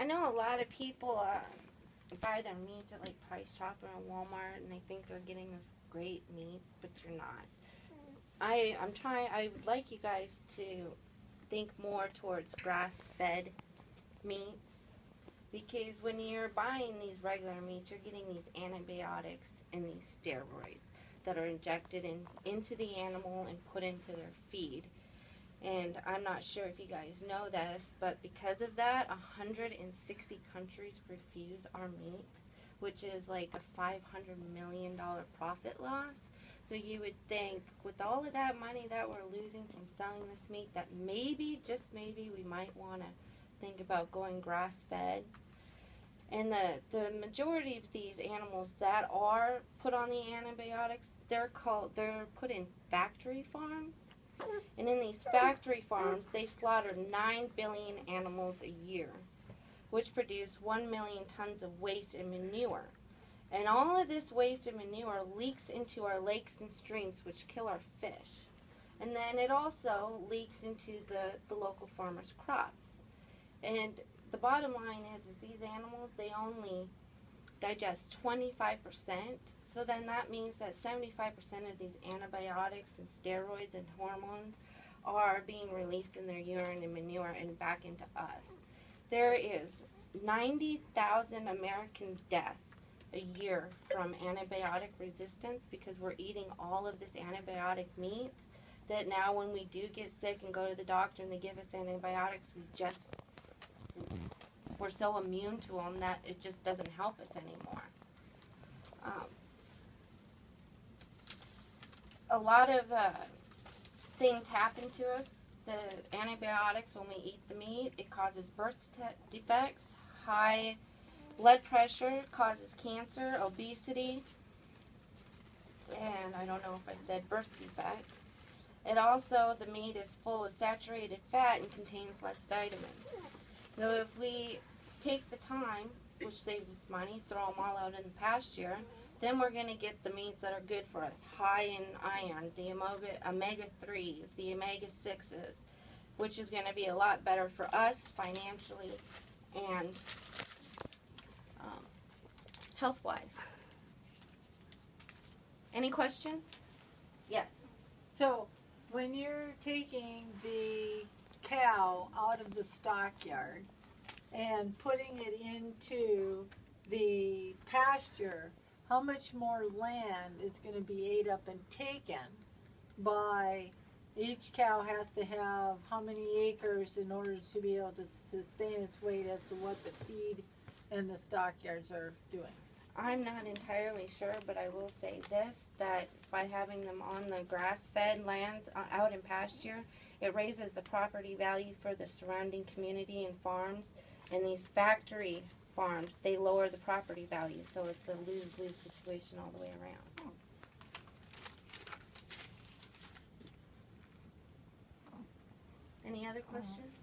I know a lot of people buy their meats at like Price Chopper and Walmart, and they think they're getting this great meat, but you're not. I would like you guys to think more towards grass-fed meats, because when you're buying these regular meats, you're getting these antibiotics and these steroids that are injected into the animal and put into their feed. And I'm not sure if you guys know this, but because of that, 160 countries refuse our meat, which is like a $500 million profit loss. So you would think, with all of that money that we're losing from selling this meat, that maybe, just maybe, we might want to think about going grass-fed. And the majority of these animals that are put on the antibiotics, they're put in factory farms. And in these factory farms, they slaughter 9 billion animals a year, which produce 1 million tons of waste and manure. And all of this waste and manure leaks into our lakes and streams, which kill our fish. And then it also leaks into the local farmers' crops. And the bottom line is these animals, they only digest 25%. So then that means that 75% of these antibiotics and steroids and hormones are being released in their urine and manure and back into us. There is 90,000 American deaths a year from antibiotic resistance because we're eating all of this antibiotic meat, that now when we do get sick and go to the doctor and they give us antibiotics, we're so immune to them that it just doesn't help us anymore. A lot of things happen to us. The antibiotics, when we eat the meat, it causes birth defects. High blood pressure causes cancer, obesity, and I don't know if I said birth defects. It also, the meat is full of saturated fat and contains less vitamins. So if we take the time, which saves us money, throw them all out in the pasture, then we're going to get the meats that are good for us, high in iron, the omega-3s, the omega-6s, which is going to be a lot better for us financially and health-wise. Any questions? Yes. So, when you're taking the cow out of the stockyard and putting it into the pasture, how much more land is going to be ate up and taken by, each cow has to have how many acres in order to be able to sustain its weight as to what the feed and the stockyards are doing? I'm not entirely sure, but I will say this, that by having them on the grass-fed lands out in pasture, it raises the property value for the surrounding community and farms. And these factory farms, they lower the property value, so it's a lose-lose situation all the way around. Any other questions?